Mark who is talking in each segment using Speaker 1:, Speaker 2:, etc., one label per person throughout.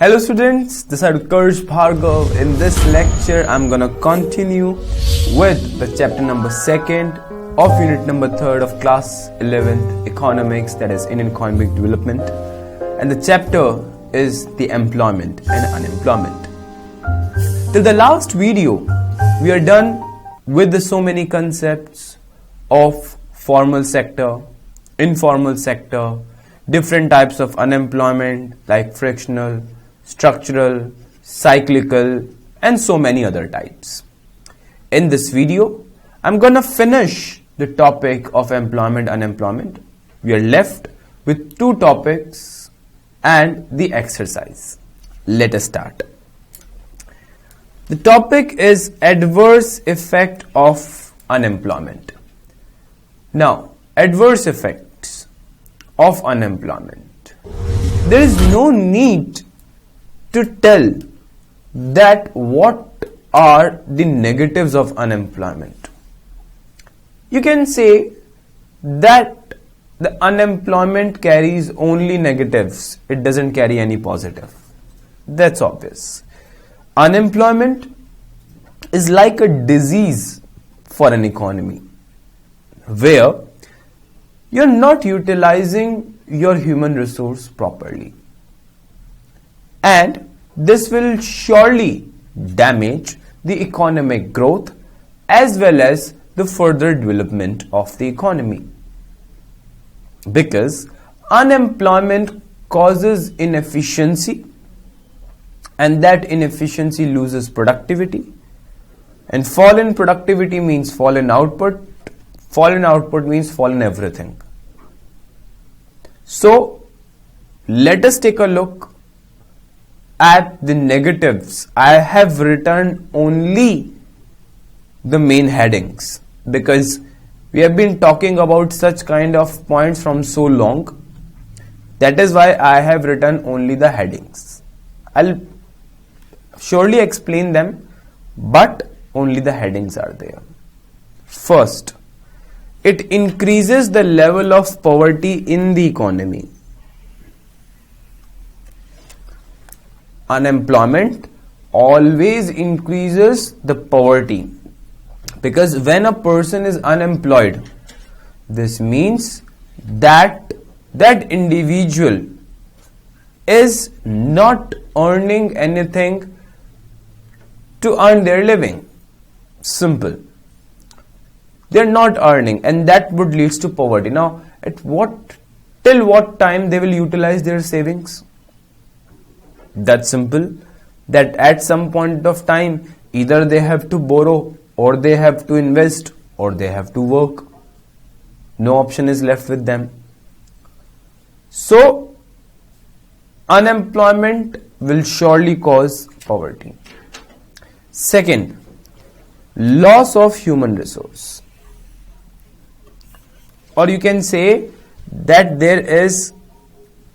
Speaker 1: Hello students, this is Uttkarsh Bhargava. In this lecture, I'm gonna continue with the chapter number 2nd of unit number 3rd of class 11th economics, that is in economic development, and the chapter is the employment and unemployment. Till the last video, we are done with the so many concepts of formal sector, informal sector, different types of unemployment like frictional, structural, cyclical, and so many other types. In this video, I'm gonna finish the topic of employment, unemployment. We are left with two topics and the exercise. Let us start. The topic is adverse effect of unemployment. Now, adverse effects of unemployment. There is no need to tell that what are the negatives of unemployment. You can say that the unemployment carries only negatives. It doesn't carry any positive. That's obvious. Unemployment is like a disease for an economy where you're not utilizing your human resource properly. And this will surely damage the economic growth as well as the further development of the economy. Because unemployment causes inefficiency, and that inefficiency loses productivity, and fall in productivity means fall in output. Fall in output means fall in everything. So let us take a look at the negatives. I have written only the main headings because we have been talking about such kind of points from so long. That is why I have written only the headings. I'll surely explain them, but only the headings are there. First, it increases the level of poverty in the economy. Unemployment always increases the poverty, because when a person is unemployed, this means that that individual is not earning anything to earn their living. Simple. They're not earning, and that would lead to poverty. Now, till what time they will utilize their savings? That's simple, that at some point of time either they have to borrow, or they have to invest, or they have to work. No option is left with them. So unemployment will surely cause poverty. Second, loss of human resource, or you can say that there is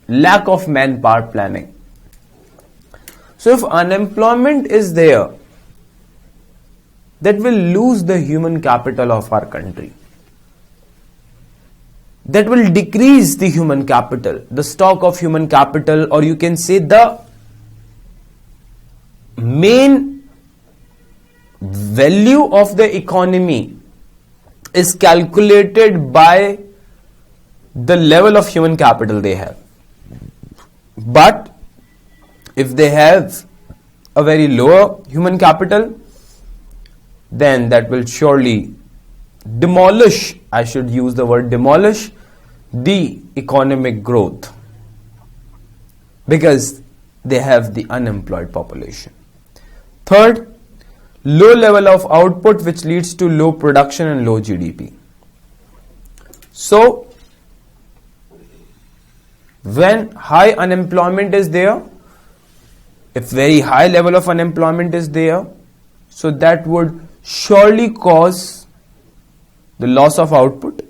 Speaker 1: lack of manpower planning. So if unemployment is there, that will lose the human capital of our country. That will decrease the human capital, the stock of human capital, or you can say the main value of the economy is calculated by the level of human capital they have. But if they have a very low human capital, then that will surely demolish, I should use the word demolish, the economic growth, because they have the unemployed population. Third, low level of output, which leads to low production and low GDP. So when high unemployment is there, if very high level of unemployment is there, so that would surely cause the loss of output,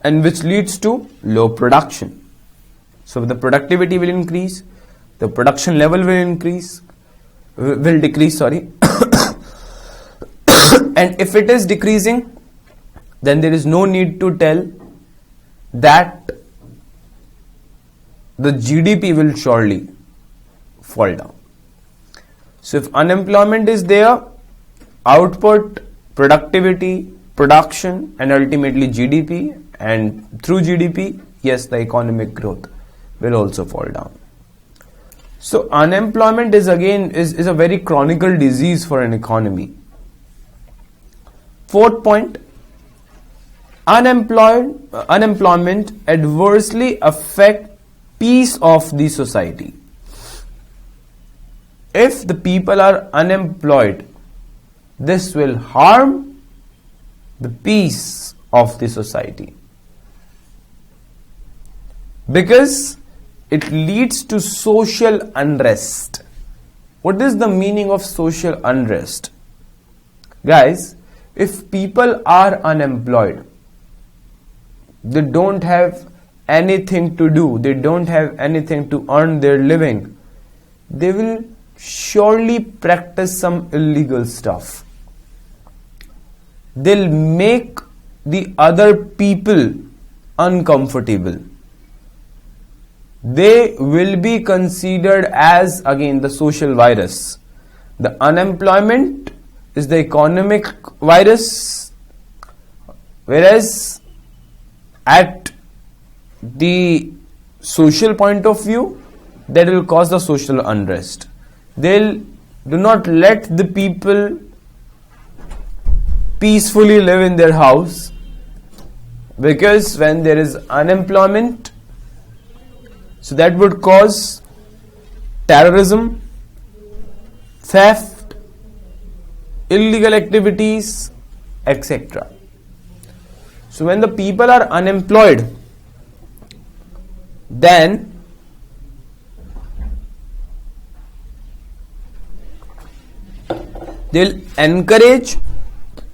Speaker 1: and which leads to low production. So the productivity will increase, the production level will decrease, and if it is decreasing, then there is no need to tell that the GDP will surely fall down. So if unemployment is there, output, productivity, production, and ultimately GDP, and through GDP, yes, the economic growth will also fall down. So unemployment is again is a very chronic disease for an economy. Fourth point, unemployment adversely affect peace of the society. If the people are unemployed, this will harm the peace of the society, because it leads to social unrest. What is the meaning of social unrest? Guys, if people are unemployed, they don't have anything to do, they don't have anything to earn their living, they will surely practice some illegal stuff. They'll make the other people uncomfortable. They will be considered as, again, the social virus. The unemployment is the economic virus, whereas at the social point of view, that will cause the social unrest. They'll do not let the people peacefully live in their house, because when there is unemployment, so that would cause terrorism, theft, illegal activities, etc. So when the people are unemployed, then they'll encourage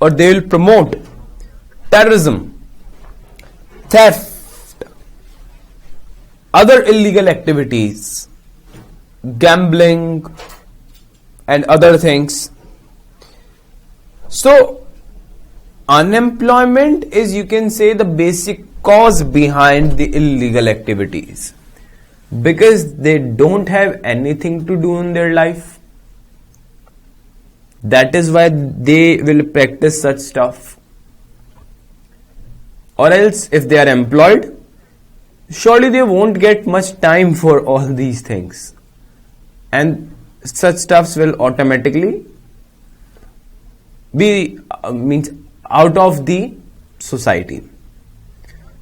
Speaker 1: or they will promote terrorism, theft, other illegal activities, gambling, and other things. So unemployment is, you can say, the basic cause behind the illegal activities, because they don't have anything to do in their life. That is why they will practice such stuff. Or else, if they are employed, surely they won't get much time for all these things, and such stuffs will automatically be means out of the society,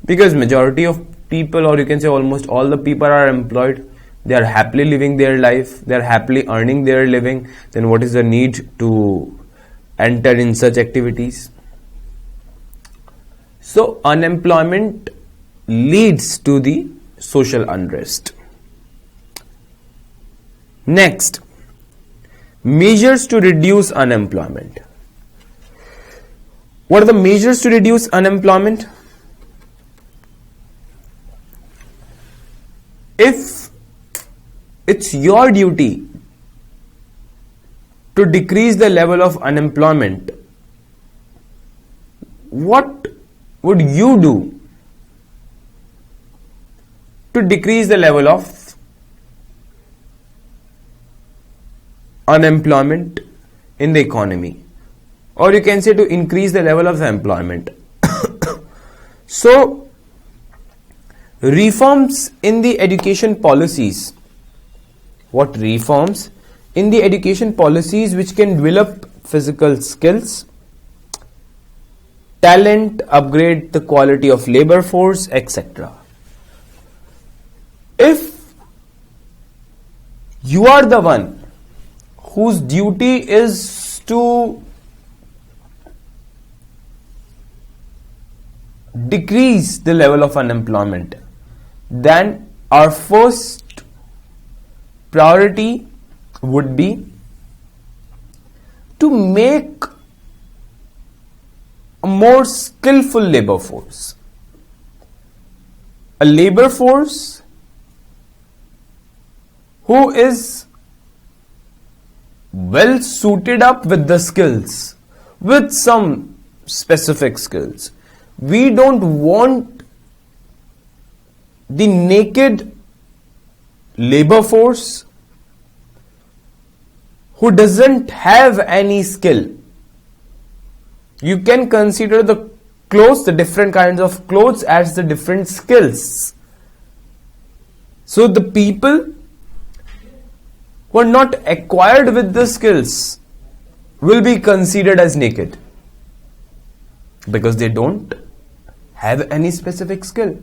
Speaker 1: because majority of people, or you can say almost all the people, are employed. They are happily living their life, they are happily earning their living. Then what is the need to enter in such activities? So unemployment leads to the social unrest. Next, measures to reduce unemployment. What are the measures to reduce unemployment? If it's your duty to decrease the level of unemployment, what would you do to decrease the level of unemployment in the economy? Or you can say to increase the level of employment. So, reforms in the education policies. What reforms in the education policies which can develop physical skills, talent, upgrade the quality of labor force, etc. If you are the one whose duty is to decrease the level of unemployment, then our first priority would be to make a more skillful labor force. A labor force who is well suited up with the skills, with some specific skills. We don't want the naked labor force who doesn't have any skill. You can consider the clothes, the different kinds of clothes, as the different skills. So the people who are not acquired with the skills will be considered as naked because they don't have any specific skill.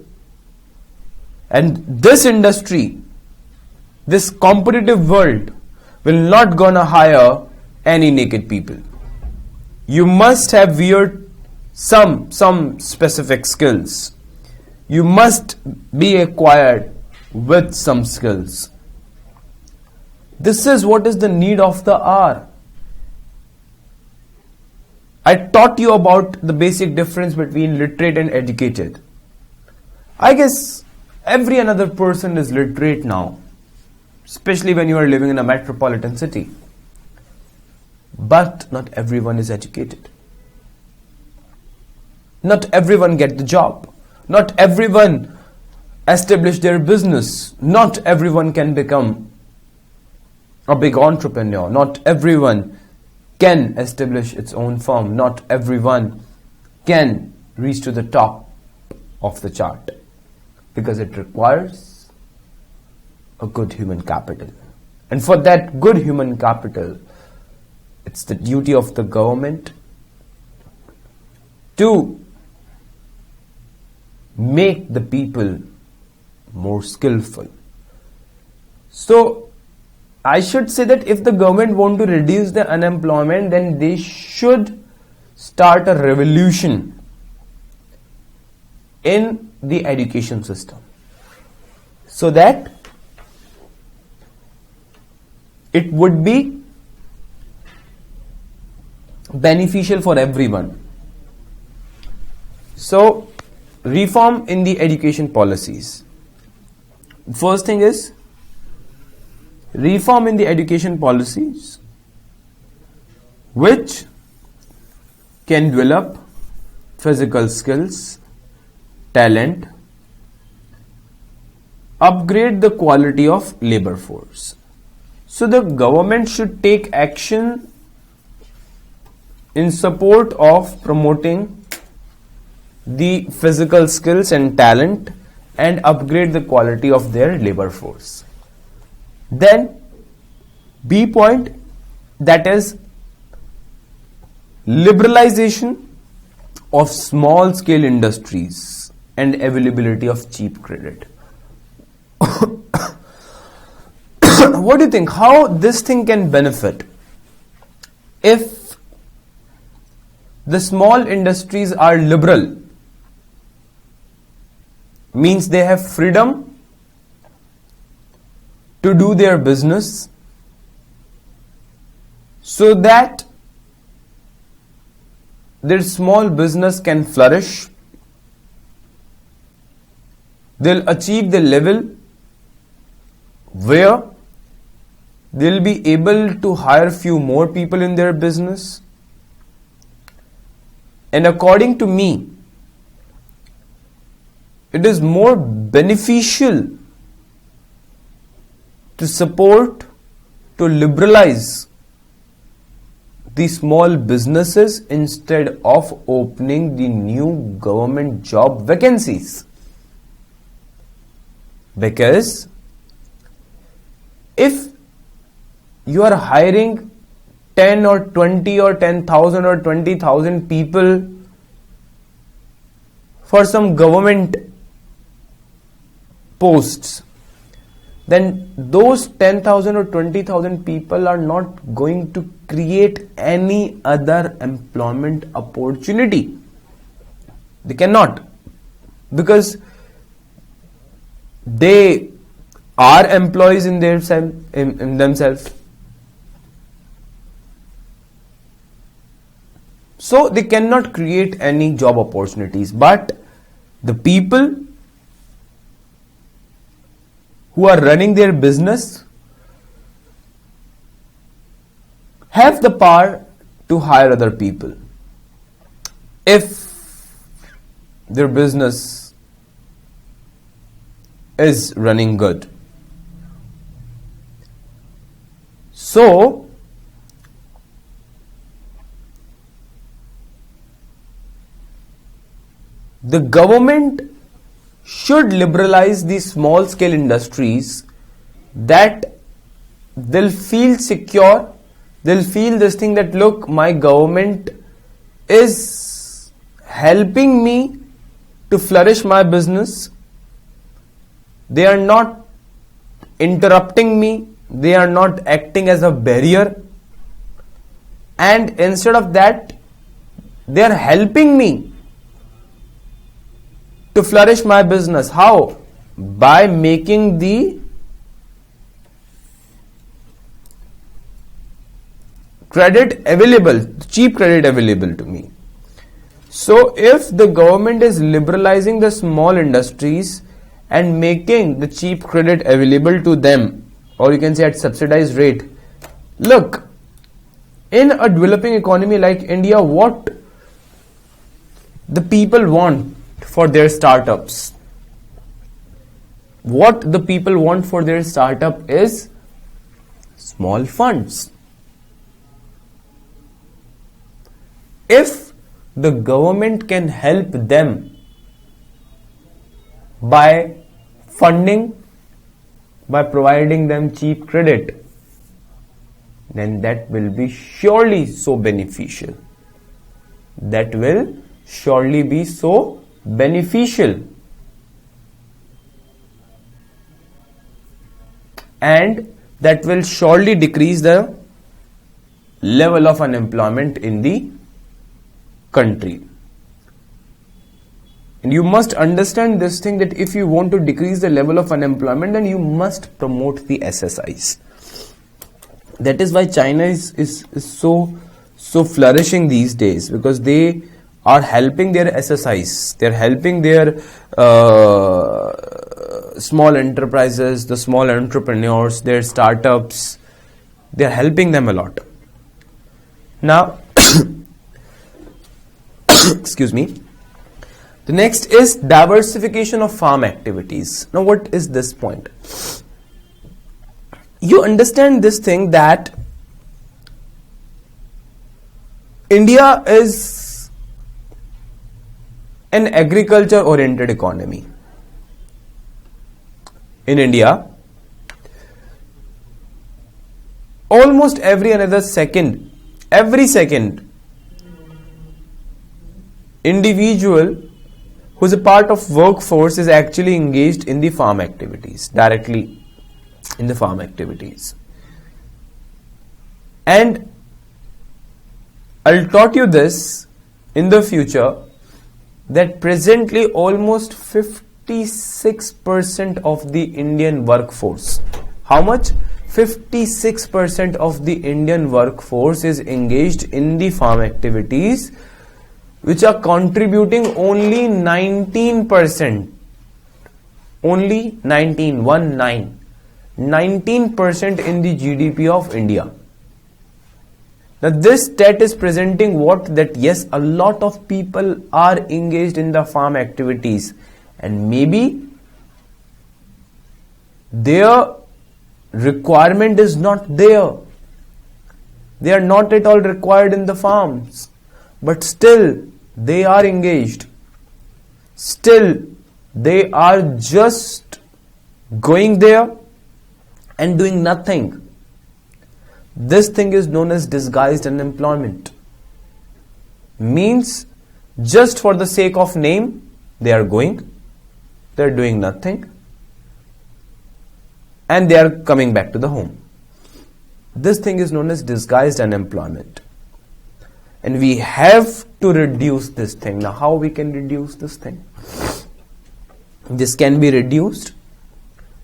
Speaker 1: And this industry, this competitive world, will not gonna hire any naked people. You must have weird some specific skills. You must be acquired with some skills. This is what is the need of the hour. I taught you about the basic difference between literate and educated. I guess every another person is literate now, especially when you are living in a metropolitan city. But not everyone is educated. Not everyone get the job. Not everyone establish their business. Not everyone can become a big entrepreneur. Not everyone can establish its own firm. Not everyone can reach to the top of the chart, because it requires a good human capital. And for that good human capital, it's the duty of the government to make the people more skillful. So I should say that if the government want to reduce the unemployment, then they should start a revolution in the education system, so that it would be beneficial for everyone. So, reform in the education policies. First thing is reform in the education policies which can develop physical skills, talent, upgrade the quality of labor force. So the government should take action in support of promoting the physical skills and talent and upgrade the quality of their labor force. Then B point, that is liberalization of small scale industries and availability of cheap credit. What do you think? How this thing can benefit? If the small industries are liberal, means they have freedom to do their business, so that their small business can flourish. They'll achieve the level where they'll be able to hire few more people in their business. And according to me, it is more beneficial to support, to liberalize the small businesses instead of opening the new government job vacancies. Because if you are hiring 10 or 20 or 10,000 or 20,000 people for some government posts, then those 10,000 or 20,000 people are not going to create any other employment opportunity. They cannot, because they are employees in themselves. So they cannot create any job opportunities. But the people who are running their business have the power to hire other people if their business is running good. So the government should liberalize the small scale industries, that they'll feel secure, they'll feel this thing that look, my government is helping me to flourish my business, they are not interrupting me, they are not acting as a barrier, and instead of that they are helping me to flourish my business. How? By making the credit available, cheap credit available to me. So if the government is liberalizing the small industries and making the cheap credit available to them, or you can say at subsidized rate, look, in a developing economy like India, what the people want for their startups, what the people want for their startup is small funds. If the government can help them by funding, by providing them cheap credit, then that will be surely so beneficial. That will surely be so beneficial. And that will surely decrease the level of unemployment in the country. And you must understand this thing, that if you want to decrease the level of unemployment, then you must promote the SSIs. That is why China is so flourishing these days, because they are helping their SSIs, they are helping their small enterprises, the small entrepreneurs, their startups, they are helping them a lot. Now excuse me, the next is diversification of farm activities. Now what is this point? You understand this thing, that India is an agriculture oriented economy. In India, almost every second individual who is a part of workforce is actually engaged in the farm activities, directly in the farm activities. And I'll taught you this in the future, that presently almost 56% of the Indian workforce, how much? 56% of the Indian workforce is engaged in the farm activities, which are contributing only 19%, only 19% in the GDP of India. Now this stat is presenting what? That yes, a lot of people are engaged in the farm activities, and maybe their requirement is not there. They are not at all required in the farms, but still they are engaged. Still they are just going there and doing nothing. This thing is known as disguised unemployment. Means just for the sake of name, they are going, they are doing nothing, and they are coming back to the home. This thing is known as disguised unemployment. And we have to reduce this thing. Now how we can reduce this thing? This can be reduced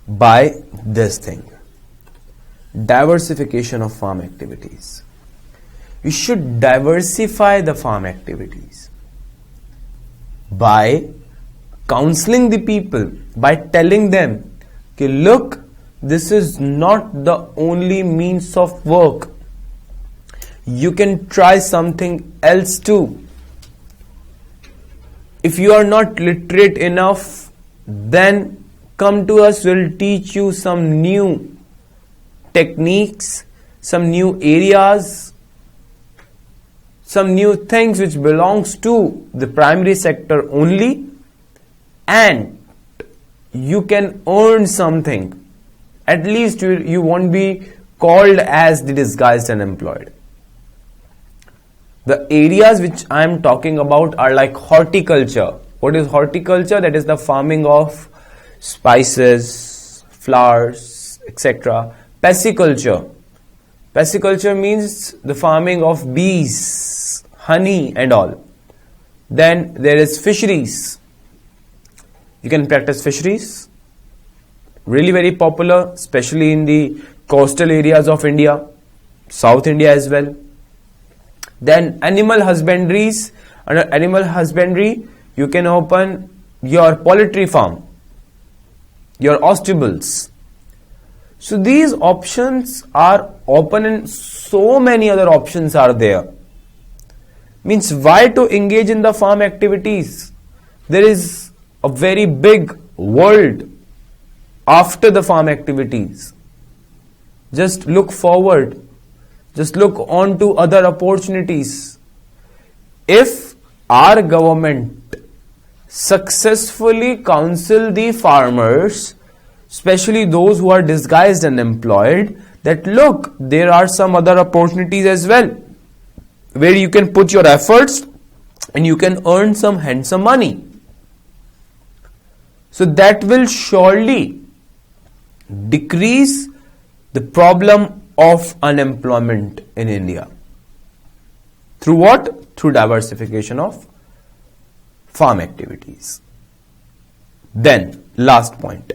Speaker 1: by this thing. Diversification of farm activities. We should diversify the farm activities by counseling the people, by telling them, okay, look, this is not the only means of work. You can try something else too. If you are not literate enough, then come to us, we'll teach you some new techniques, some new areas, some new things which belongs to the primary sector only, and you can earn something. At least you won't be called as the disguised unemployed. The areas which I am talking about are like horticulture. What is horticulture? That is the farming of spices, flowers, etc. Pisciculture. Pisciculture means the farming of bees, honey and all. Then there is fisheries. You can practice fisheries. Really very popular, especially in the coastal areas of India, South India as well. Then animal husbandries. Under animal husbandry, you can open your poultry farm, your ostables. So these options are open and so many other options are there. Means why to engage in the farm activities? There is a very big world after the farm activities. Just look forward. Just look on to other opportunities. If our government successfully counsel the farmers, especially those who are disguised unemployed, that look, there are some other opportunities as well, where you can put your efforts and you can earn some handsome money. So that will surely decrease the problem of unemployment in India. Through what? Through diversification of farm activities. Then, last point.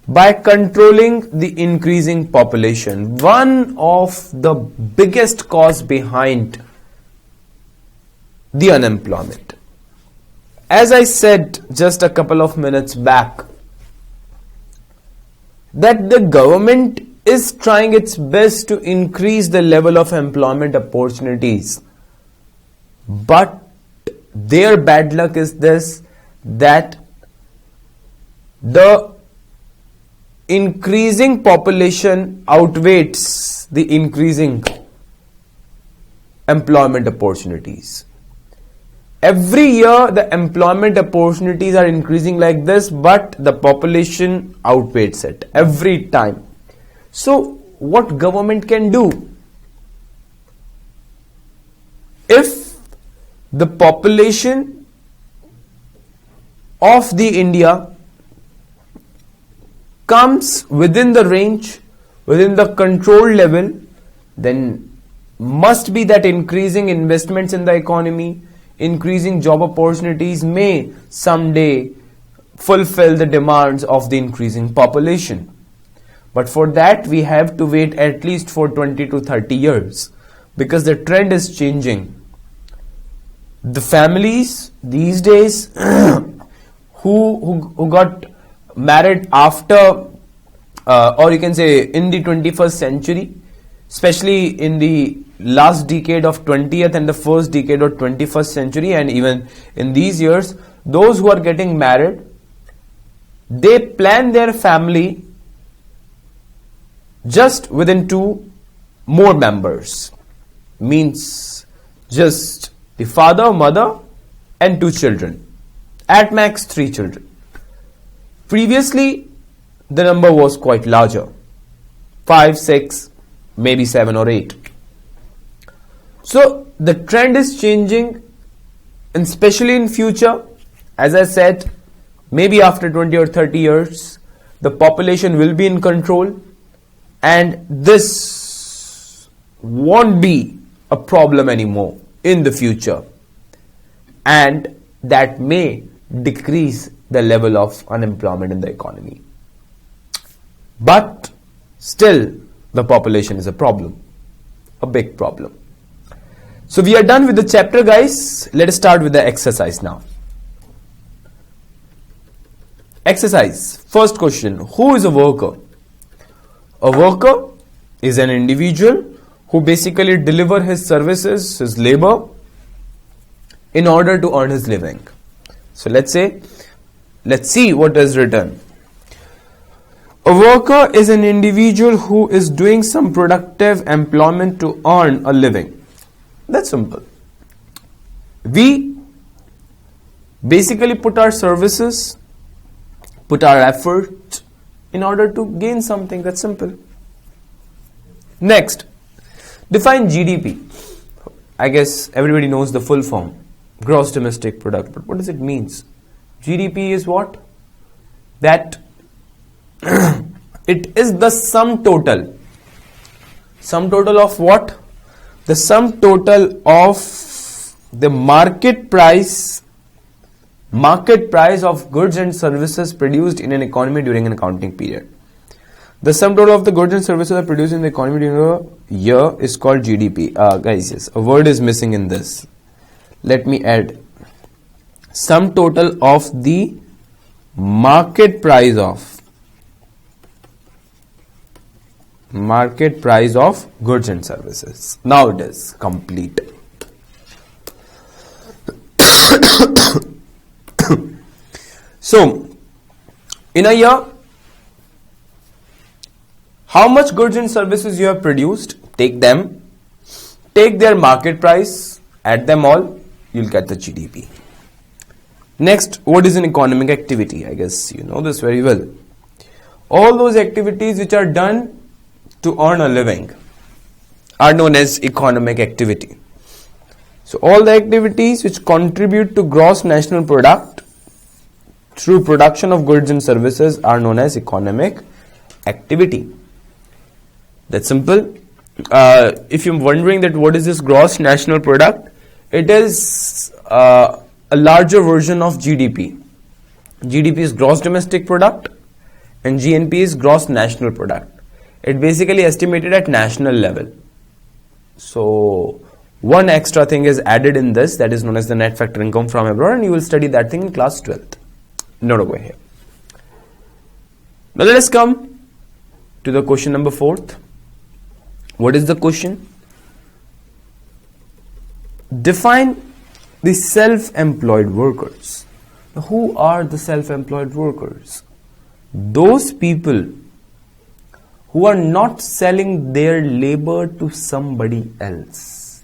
Speaker 1: By controlling the increasing population, one of the biggest cause behind the unemployment. As I said just a couple of minutes back, that the government is trying its best to increase the level of employment opportunities. But their bad luck is this, that the increasing population outweighs the increasing employment opportunities. Every year the employment opportunities are increasing like this, but the population outweighs it every time. So what government can do? If the population of the India comes within the range, within the control level, then must be that increasing investments in the economy, increasing job opportunities may someday fulfill the demands of the increasing population. But for that we have to wait at least for 20 to 30 years, because the trend is changing. The families these days who got married after or you can say in the 21st century, especially in the last decade of 20th and the first decade of 21st century, and even in these years, those who are getting married, they plan their family just within 2 more members. Means just the father, mother and 2 children. At max 3 children. Previously, the number was quite larger. 5, 6, maybe 7 or 8. So the trend is changing, and especially in future, as I said, maybe after 20 or 30 years, the population will be in control, and this won't be a problem anymore in the future, and that may decrease the level of unemployment in the economy. But still, the population is a problem, a big problem. So we are done with the chapter, guys. Let us start with the exercise now. Exercise. First question. Who is a worker? A worker is an individual who basically delivers his services, his labor, in order to earn his living. So let's see what is written. A worker is an individual who is doing some productive employment to earn a living. That's simple. We basically put our services, put our effort in order to gain something. That's simple. Next, define GDP. I guess everybody knows the full form, gross domestic product. But what does it mean? GDP is what? That it is the sum total. Sum total of what? The sum total of the market price of goods and services produced in an economy during an accounting period. The sum total of the goods and services are produced in the economy during a year is called GDP. Guys, yes, a word is missing in this. Let me add. Sum total of the market price of goods and services. Now it is complete. So, in a year, how much goods and services you have produced? Take them, take their market price, add them all, you'll get the GDP. Next, what is an economic activity? I guess you know this very well. All those activities which are done to earn a living are known as economic activity. So, all the activities which contribute to gross national product through production of goods and services are known as economic activity. That's simple. If you're wondering that what is this gross national product, it is a larger version of GDP. GDP is gross domestic product and GNP is gross national product. It basically estimated at national level. So one extra thing is added in this, that is known as the net factor income from abroad, and you will study that thing in class 12th. Not over here. Now let us come to the question number 4th. What is the question? Define the self-employed workers. Now, who are the self-employed workers? Those people who are not selling their labor to somebody else.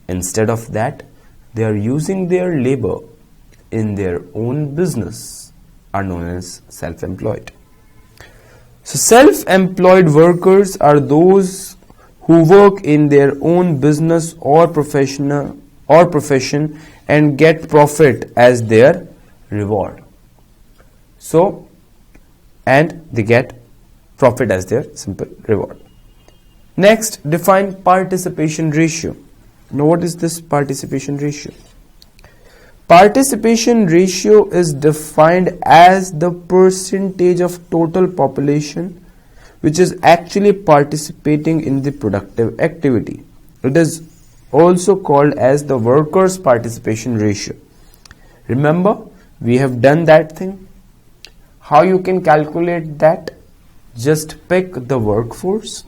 Speaker 1: Instead of that, they are using their labor in their own business, are known as self-employed. So self-employed workers are those who work in their own business or profession and get profit as their reward. So, and they get profit as their simple reward. Next, define participation ratio. Now, what is this participation ratio? Participation ratio is defined as the percentage of total population which is actually participating in the productive activity. It is also called as the workers' participation ratio. Remember, we have done that thing. How you can calculate that? Just pick the workforce,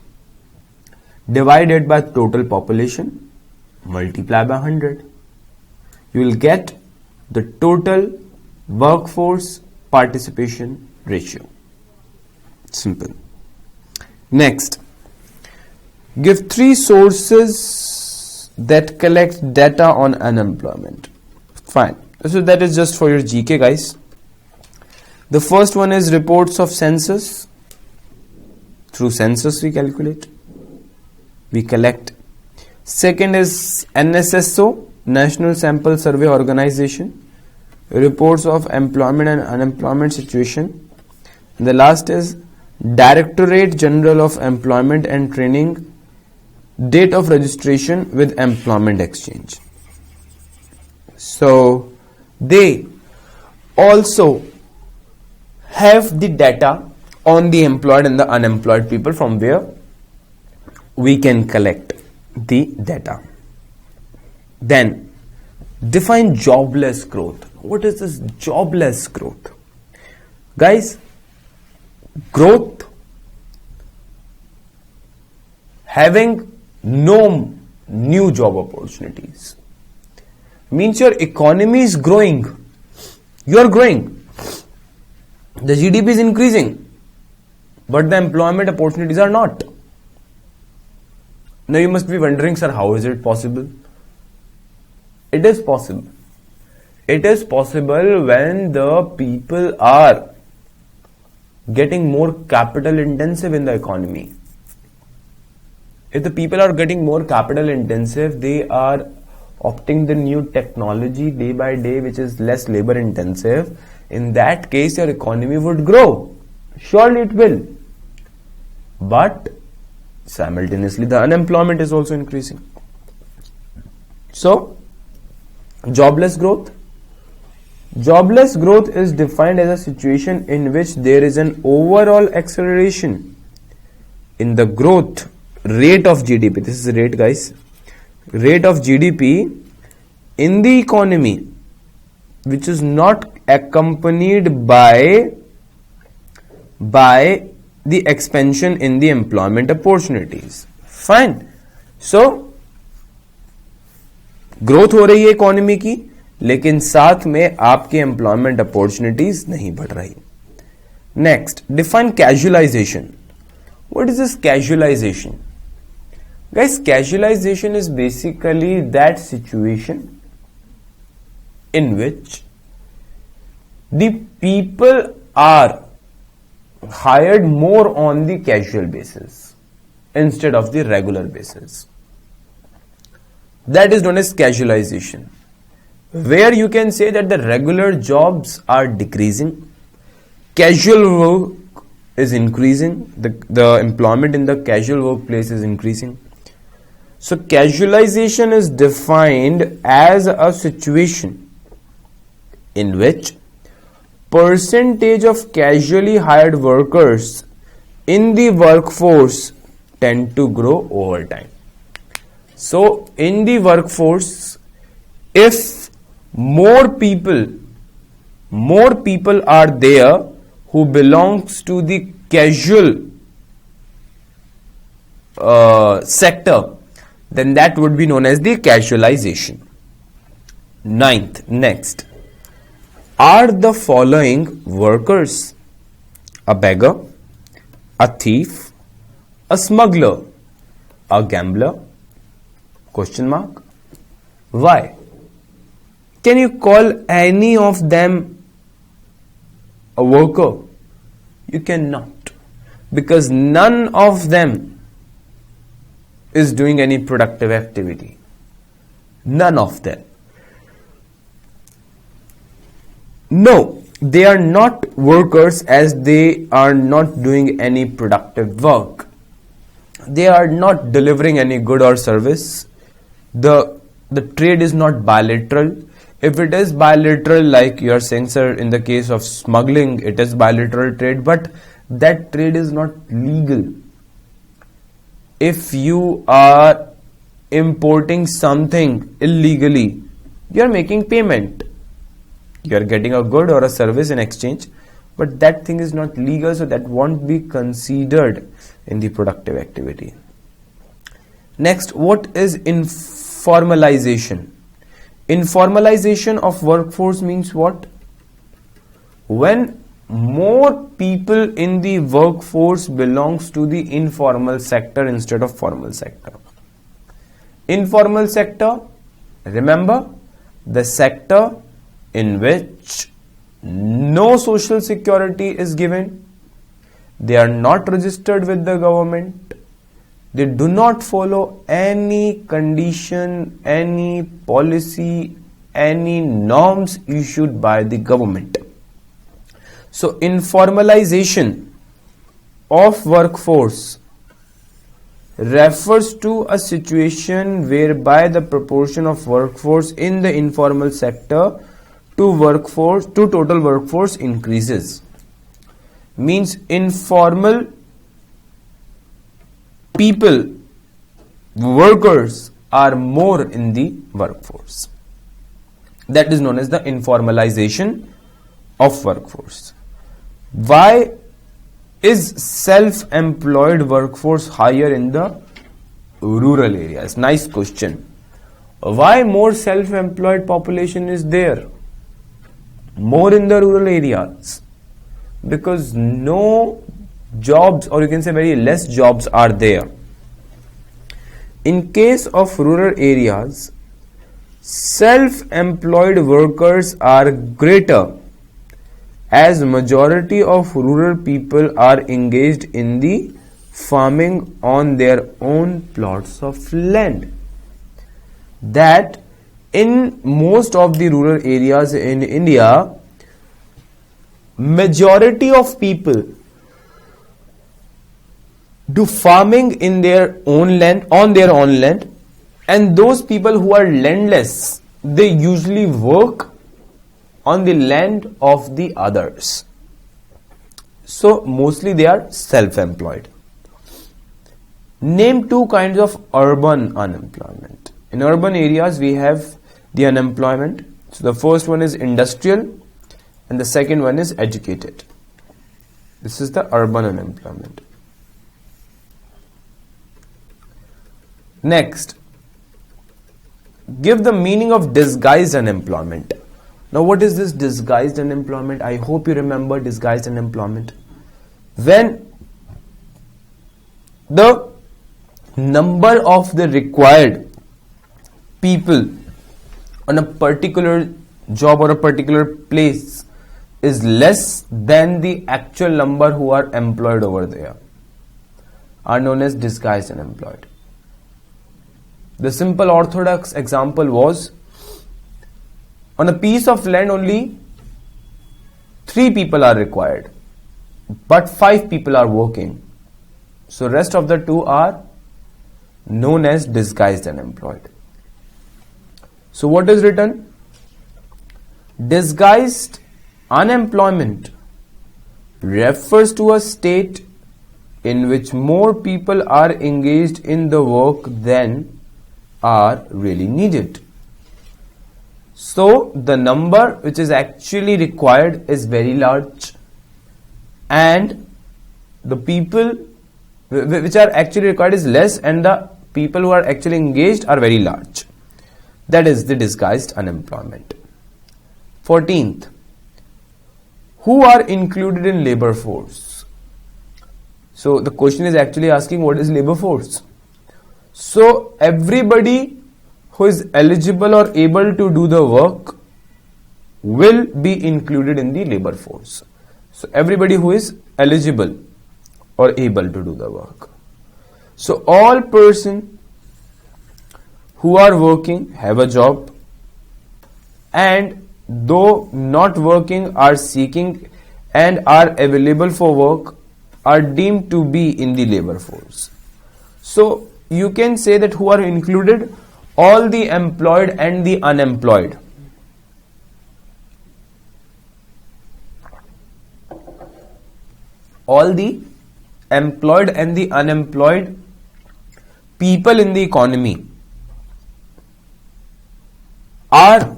Speaker 1: divide it by total population, multiply by 100. You will get the total workforce participation ratio. Simple. Next, give 3 sources that collect data on unemployment. Fine. So that is just for your GK, guys. The first one is reports of census. Through census we calculate, we collect. Second is NSSO, National Sample Survey Organization, reports of employment and unemployment situation. And the last is Directorate General of Employment and Training, date of registration with Employment Exchange. So they also have the data on the employed and the unemployed people from where we can collect the data. Then define jobless growth. What is this jobless growth? Guys, growth having no new job opportunities means your economy is growing. You are growing. The GDP is increasing. but the employment opportunities are not. Now you must be wondering, sir, how is it possible? It is possible. It is possible when the people are getting more capital intensive in the economy. If the people are getting more capital intensive, they are opting the new technology day by day, which is less labor intensive. In that case, your economy would grow. Surely it will. But simultaneously, the unemployment is also increasing. So, jobless growth. Jobless growth is defined as a situation in which there is an overall acceleration in the growth rate of GDP. This is the rate, guys. Rate of GDP in the economy, which is not accompanied by the expansion in the employment opportunities. Fine. So, growth हो रही है economy की, लेकिन साथ में आपके employment opportunities नहीं बढ़ रही. Next, define casualization. What is this casualization? Guys, casualization is basically that situation in which the people are hired more on the casual basis instead of the regular basis. That is known as casualization, where you can say that the regular jobs are decreasing, casual work is increasing, the employment in the casual workplace is increasing. So casualization is defined as a situation in which percentage of casually hired workers in the workforce tend to grow over time. So in the workforce, if more people are there who belongs to the casual sector, then that would be known as the casualization. Next. Are the following workers a beggar, a thief, a smuggler, a gambler? Question mark. Why? Can you call any of them a worker? You cannot, because none of them is doing any productive activity. None of them. No, they are not workers, as they are not doing any productive work. They are not delivering any good or service. The trade is not bilateral. If it is bilateral, like you are saying, sir, in the case of smuggling, it is bilateral trade, but that trade is not legal. If you are importing something illegally, you are making payment. You are getting a good or a service in exchange, but that thing is not legal, so that won't be considered in the productive activity. Next, what is informalization? Informalization of workforce means what? When more people in the workforce belongs to the informal sector instead of formal sector. Informal sector, remember, the sector in which no social security is given, they are not registered with the government, they do not follow any condition, any policy, any norms issued by the government. So informalization of workforce refers to a situation whereby the proportion of workforce in the informal sector to total workforce increases. Means informal people, workers, are more in the workforce. That is known as the informalization of workforce. Why is self-employed workforce higher in the rural areas? Nice question. Why more self-employed population is there? More in the rural areas, because no jobs, or you can say very less jobs are there. In case of rural areas, self-employed workers are greater, as majority of rural people are engaged in the farming on their own plots of land. That in most of the rural areas in India, majority of people do farming in their own land, on their own land, and those people who are landless, they usually work on the land of the others. So mostly they are self-employed. Name two kinds of urban unemployment. In urban areas we have the unemployment. So the first one is industrial and the second one is educated. This is the urban unemployment. Next, give the meaning of disguised unemployment. Now what is this disguised unemployment? I hope you remember disguised unemployment. When the number of the required people on a particular job or a particular place is less than the actual number who are employed over there, are known as disguised unemployed. The simple orthodox example was, on a piece of land only 3 people are required, but 5 people are working. So rest of the 2 are known as disguised unemployed. So what is written? Disguised unemployment refers to a state in which more people are engaged in the work than are really needed. So the number which is actually required is very large, and the people which are actually required is less, and the people who are actually engaged are very large. That is the disguised unemployment. 14th, who are included in labor force? So the question is actually asking what is labor force. So everybody who is eligible or able to do the work will be included in the labor force. So everybody who is eligible or able to do the work. So all persons who are working have a job, and though not working are seeking and are available for work are deemed to be in the labor force. So you can say that who are included? All the employed and the unemployed. All the employed and the unemployed people in the economy are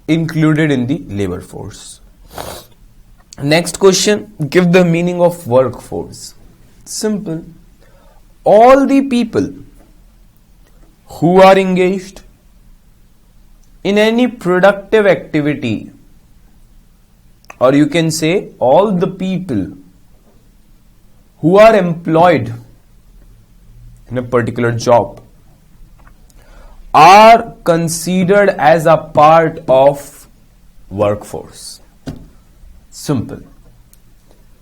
Speaker 1: included in the labor force. Next question, give the meaning of workforce. Simple. All the people who are engaged in any productive activity, or you can say all the people who are employed in a particular job, are considered as a part of workforce. Simple.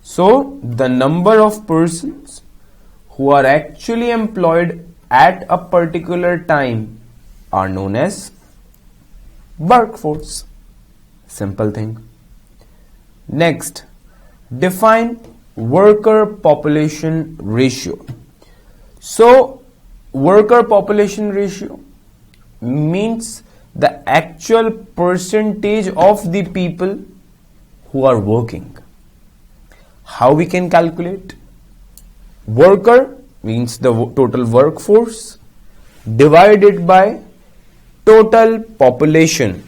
Speaker 1: So the number of persons who are actually employed at a particular time are known as workforce. Simple thing. Next, define worker population ratio. So worker population ratio means the actual percentage of the people who are working. How we can calculate? Worker means the total workforce divided by total population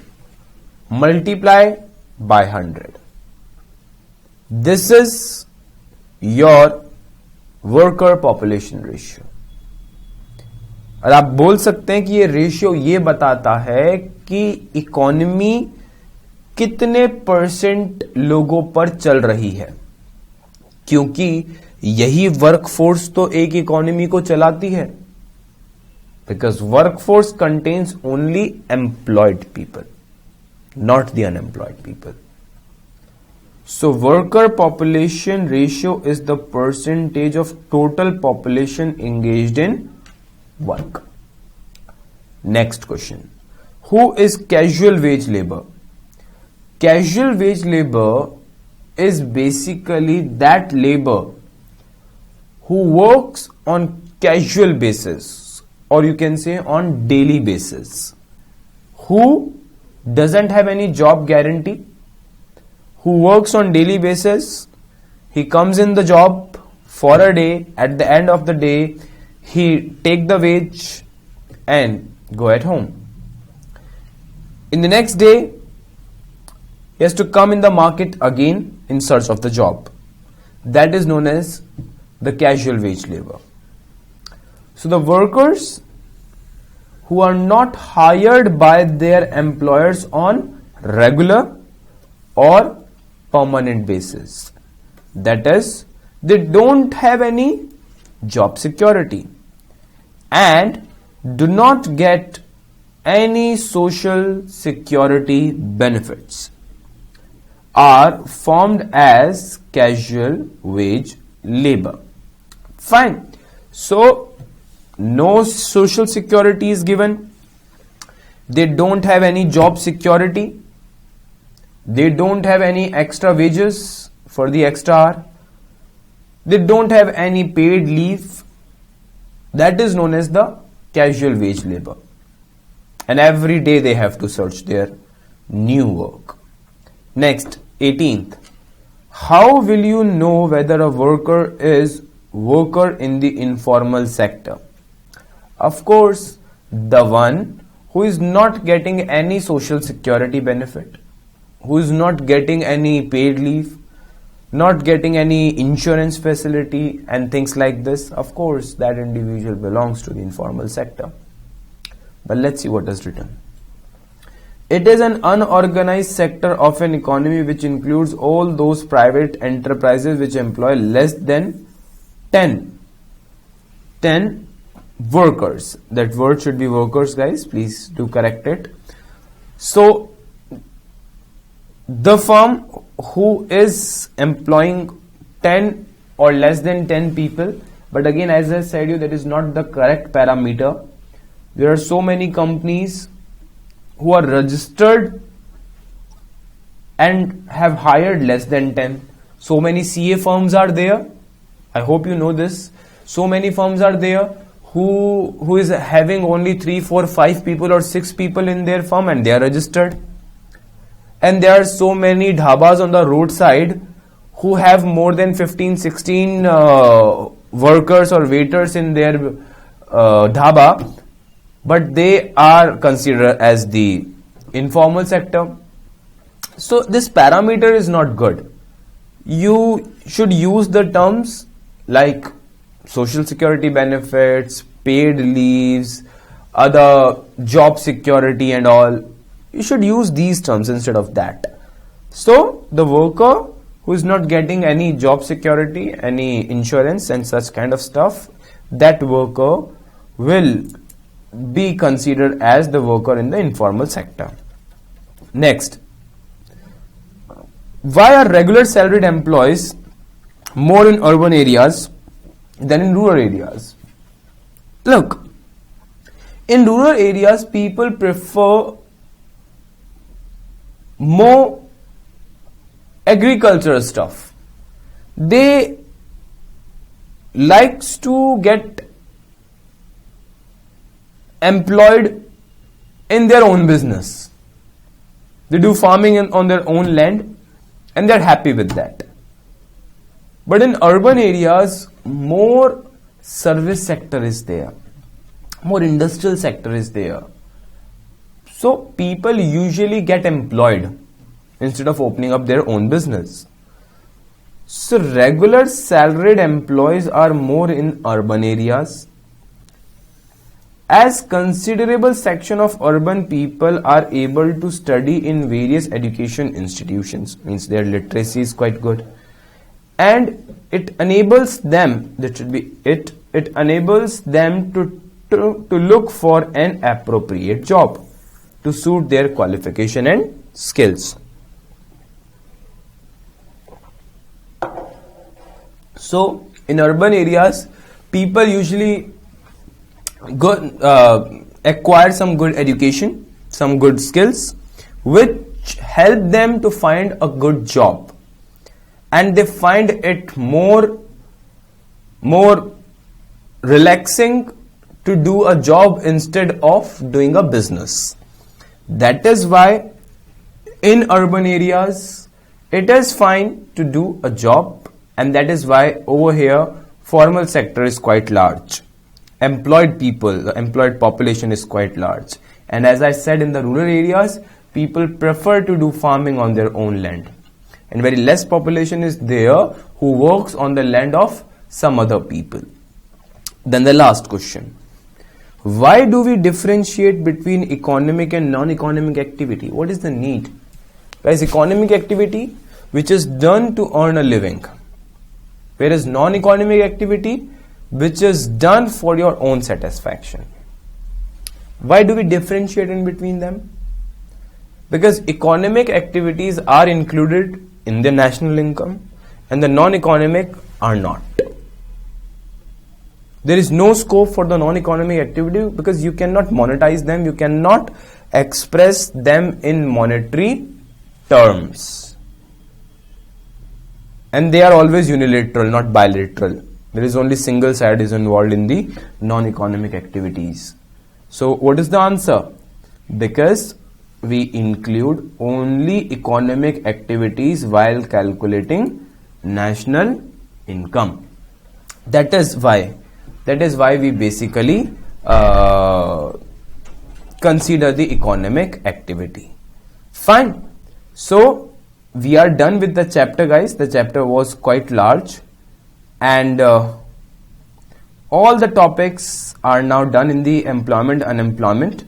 Speaker 1: multiply by 100. This is your worker population ratio. और आप बोल सकते हैं कि ये ratio ये बताता है कि इकोनॉमी कितने % लोगों पर चल रही है, क्योंकि यही वर्कफोर्स तो एक इकोनॉमी को चलाती है, because workforce contains only employed people, not the unemployed people. So worker population ratio is the percentage of total population engaged in work. Next question. Who is casual wage labor? Casual wage labor is basically that labor who works on casual basis, or you can say on daily basis, who doesn't have any job guarantee, who works on daily basis. He comes in the job for a day, at the end of the day he take the wage and go at home. In the next day he has to come in the market again in search of the job. That is known as the casual wage labor. So the workers who are not hired by their employers on regular or permanent basis, that is, they don't have any job security and do not get any social security benefits, are formed as casual wage labor. Fine. So no social security is given, they don't have any job security, they don't have any extra wages for the extra hour, they don't have any paid leave. That is known as the casual wage labor, and every day they have to search their new work. Next, 18th. How will you know whether a worker is worker in the informal sector? Of course, the one who is not getting any social security benefit, who is not getting any paid leave, not getting any insurance facility and things like this, of course that individual belongs to the informal sector. But let's see what is written. It is an unorganized sector of an economy which includes all those private enterprises which employ less than 10 workers. That word should be workers, guys, please do correct it. So the firm who is employing 10 or less than 10 people, but again, as I said you, that is not the correct parameter. There are so many companies who are registered and have hired less than 10. So many CA firms are there. I hope you know this. So many firms are there who is having only 3, 4, 5 people or 6 people in their firm, and they are registered. And there are so many dhabas on the roadside who have more than 15, 16 workers or waiters in their dhaba, but they are considered as the informal sector. So this parameter is not good. You should use the terms like social security benefits, paid leaves, other job security and all. You should use these terms instead of that. So the worker who is not getting any job security, any insurance and such kind of stuff, that worker will be considered as the worker in the informal sector. Next, why are regular salaried employees more in urban areas than in rural areas? Look, in rural areas people prefer more agricultural stuff. They likes to get employed in their own business. They do farming on their own land and they're happy with that. But in urban areas, more service sector is there, more industrial sector is there. So people usually get employed instead of opening up their own business. So regular salaried employees are more in urban areas. As considerable section of urban people are able to study in various education institutions, means their literacy is quite good, and it enables them, that should be it enables them to look for an appropriate job to suit their qualification and skills. So in urban areas, people usually acquire some good education, some good skills, which help them to find a good job, and they find it more relaxing to do a job instead of doing a business. That is why in urban areas it is fine to do a job, and that is why over here formal sector is quite large. Employed people, the employed population is quite large. And as I said, in the rural areas, people prefer to do farming on their own land. And very less population is there who works on the land of some other people. Then the last question. Why do we differentiate between economic and non-economic activity? What is the need? Guys, economic activity which is done to earn a living, whereas non-economic activity which is done for your own satisfaction. Why do we differentiate in between them? Because economic activities are included in the national income and the non-economic are not. There is no scope for the non-economic activity because you cannot monetize them, you cannot express them in monetary terms. And they are always unilateral, not bilateral. There is only single side is involved in the non-economic activities. So what is the answer? Because we include only economic activities while calculating national income. That is why we basically consider the economic activity. Fine. So we are done with the chapter, guys. The chapter was quite large, and all the topics are now done in the employment, unemployment.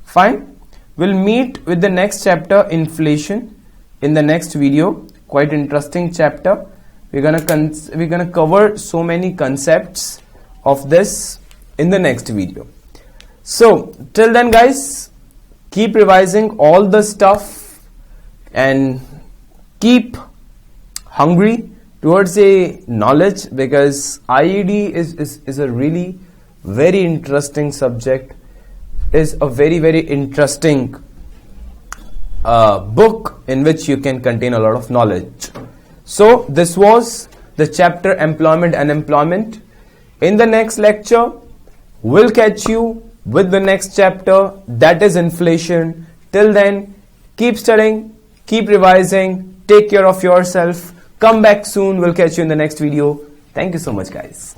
Speaker 1: Fine. We'll meet with the next chapter, inflation, in the next video. Quite interesting chapter. We're gonna cover so many concepts of this in the next video. So till then, guys, keep revising all the stuff and keep hungry towards a knowledge, because IED is a really very interesting subject, is a very interesting book in which you can contain a lot of knowledge. So this was the chapter employment, unemployment. In the next lecture, we'll catch you with the next chapter, that is inflation. Till then, keep studying, keep revising, take care of yourself. Come back soon. We'll catch you in the next video. Thank you so much, guys.